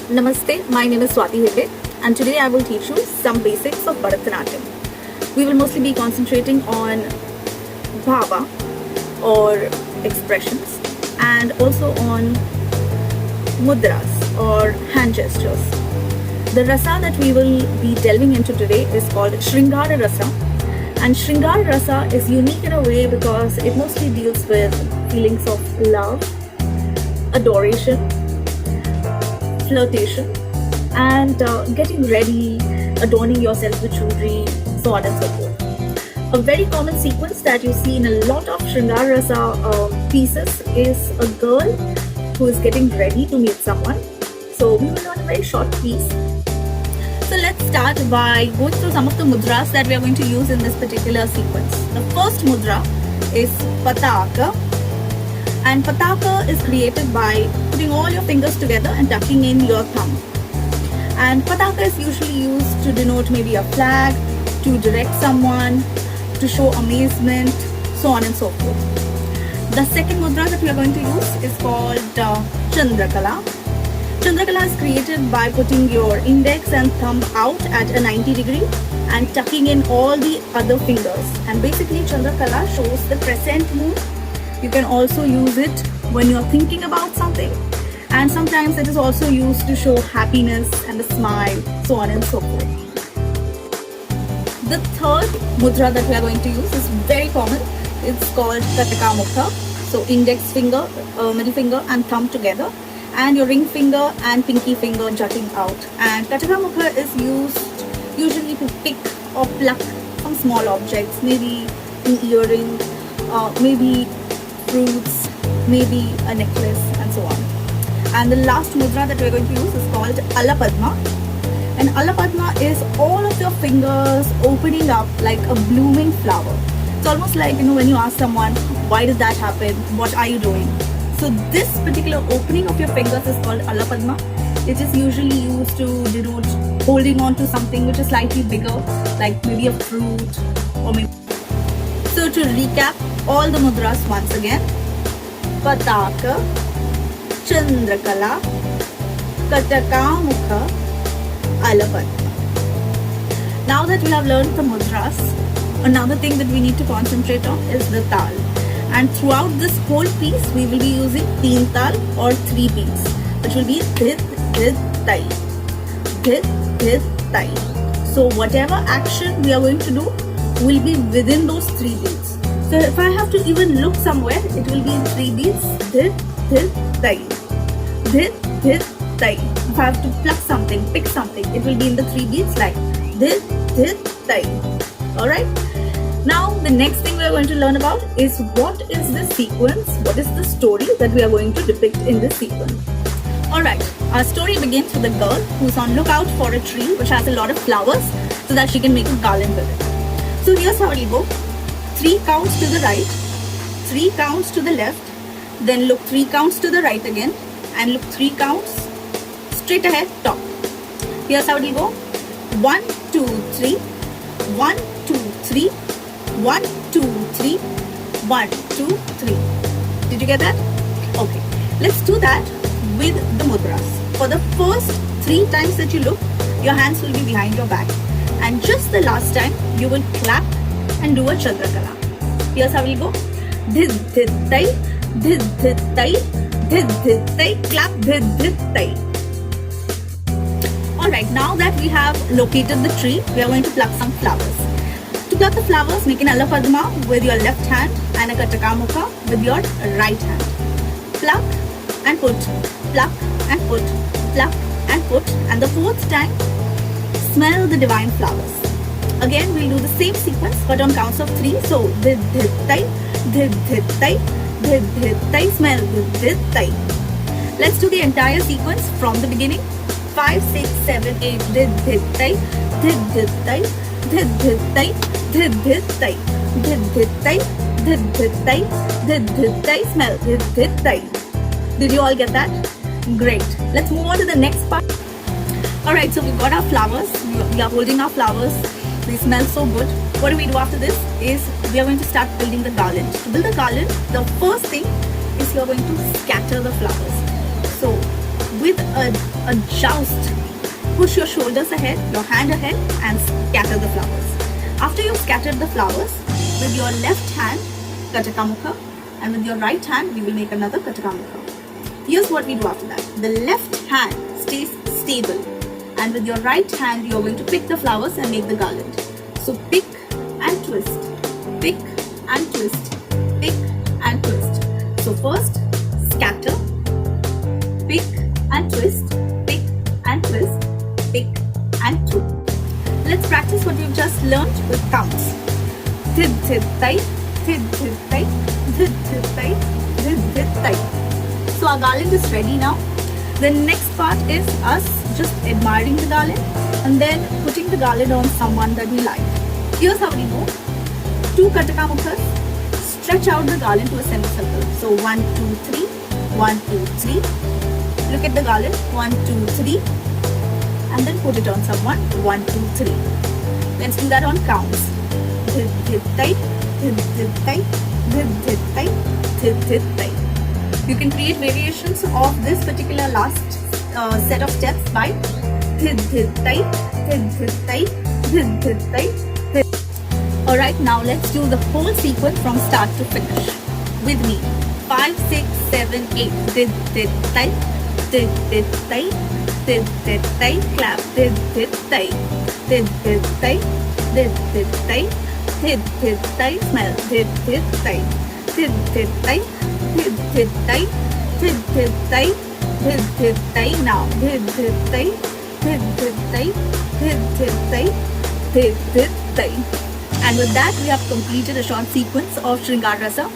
Namaste, my name is Swati Hegde and today I will teach you some basics of Bharatnatyam. We will mostly be concentrating on bhava or expressions and also on mudras or hand gestures. The rasa that we will be delving into today is called Shringara Rasa, and Shringara Rasa is unique in a way because it mostly deals with feelings of love, adoration, flirtation, and getting ready, adorning yourself with jewelry, so on and so forth. A very common sequence that you see in a lot of Shringara Rasa pieces is a girl who is getting ready to meet someone. So we will learn a very short piece. So let's start by going through some of the mudras that we are going to use in this particular sequence. The first mudra is Pataka, and Pataka is created by putting all your fingers together and tucking in your thumb. And Pataka is usually used to denote maybe a flag, to direct someone, to show amazement, so on and so forth. The second mudra that we are going to use is called Chandrakala. Chandrakala is created by putting your index and thumb out at a 90 degree and tucking in all the other fingers. And basically Chandrakala shows the crescent moon. You can also use it when you're thinking about something, and sometimes it is also used to show happiness and a smile, so on and so forth. The third mudra that we are going to use is very common. It's called Kataka. So index finger, middle finger and thumb together, and your ring finger and pinky finger jutting out. And Kataka is used usually to pick or pluck some small objects, maybe an earring, maybe fruits, maybe a necklace, and so on. And the last mudra that we're going to use is called Alapadma. And Alapadma is all of your fingers opening up like a blooming flower. It's almost like, when you ask someone, why did that happen? What are you doing? So this particular opening of your fingers is called Alapadma. It is usually used to denote holding on to something which is slightly bigger, like maybe a fruit or maybe. So to recap all the mudras once again: Pataka, Chandrakala, Kataka, Alapadma. Now that we have learned the mudras, another thing that we need to concentrate on is the tal. And throughout this whole piece, we will be using teen tal or 3 beats, which will be dhit, dhit, tai, dhit, dhit, tai. So whatever action we are going to do will be within those 3 beats. So if I have to even look somewhere, it will be in 3 beats: dhit, dhit, tai, dhit, dhit, tai. If I have to pluck something, pick something, it will be in the 3 beats like dhit, dhit, tai. Alright? Now the next thing we are going to learn about is what is this sequence, what is the story that we are going to depict in this sequence. Alright, our story begins with a girl who's on lookout for a tree which has a lot of flowers so that she can make a garland with it. So here's how it will go: 3 counts to the right, 3 counts to the left, then look 3 counts to the right again, and look 3 counts straight ahead top. Here's how it will go: 1, 2, 3, 1, 2, 3, 1, 2, 3, 1, 2, 3. Did you get that? Okay, let's do that with the mudras. For the first 3 times that you look, your hands will be behind your back, and just the last time you will clap and do a Chandrakala. Here's how we'll go: dhit, dhit, tai, dhit, dhit, tai, dhit, dhit, tai, clap, dhit, dhit, tai. Alright, now that we have located the tree, we are going to pluck some flowers. To pluck the flowers, make an Alapadma with your left hand and a Katakamukha with your right hand. Pluck and put, pluck and put, pluck and put, and the 4th time, smell the divine flowers. Again, we'll do the same sequence but on counts of 3. So, dhit, dhit, tai, dhit, dhit, tai, dhit, dhit, tai, smell, dhit, dhit, tai. Let's do the entire sequence from the beginning. 5, 6, 7, 8, dhit, dhit, tai, dhit, dhit, tai, dhit, dhit, tai, dhit, dhit, tai, dhit, dhit, tai, dhit, dhit, tai, dhit, dhit, tai, smell, dhit, dhit, tai. Did you all get that? Great. Let's move on to the next part. Alright, so we've got our flowers. We are holding our flowers. They smell so good. What do we do after this is we are going to start building the garland. To build the garland, the first thing is you are going to scatter the flowers. So with a joust, push your shoulders ahead, your hand ahead, and scatter the flowers. After you've scattered the flowers, with your left hand, Katakamukha, and with your right hand, we will make another Katakamukha. Here's what we do after that. The left hand stays stable, and with your right hand, you're going to pick the flowers and make the garland. So pick and twist, pick and twist, pick and twist. So first, scatter, pick and twist, pick and twist, pick and twist. Let's practice what we've just learned with counts. Thid thid tai, thid thid tai, thid thid tai, thid thid tai. So our garland is ready now. The next part is us just admiring the garland and then putting the garland on someone that we like. Here's how we do. 2 Katakamukhas. Stretch out the garland to a semicircle. So 1, 2, 3, 1, 2, 3. Look at the garland. 1, 2, 3. And then put it on someone. 1, 2, 3. Let's do that on counts. Dhid dhid tai, dhid dhid tai, dhid dhid tai, dhid dhid tai. You can create variations of this particular last set of steps by dhid dhid tai, dhid dhid tai, dhid dhid tai, dhid. Alright, now let's do the whole sequence from start to finish. With me. 5, 6, 7, 8. Dhid dhid tai, dhid dhid tai, dhid dhid tai, clap, dhid dhid tai, dhid dhid tai, dhid dhid tai, dhid dhid tai, smell, dhid dhid tai, dhid dhid tai, dhid dhid tai, dhid dhid tai, dhid dhid tai, now, dhid dhid tai, dhid dhid tai, dhid dhid tai, dhid dhid tai. And with that, we have completed a short sequence of Shringar Rasa.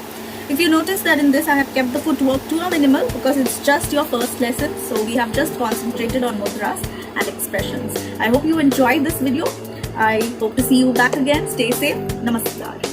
If you notice that in this I have kept the footwork to a minimal because it's just your first lesson, so we have just concentrated on mudras and expressions. I hope you enjoyed this video. I hope to see you back again. Stay safe. Namaskar.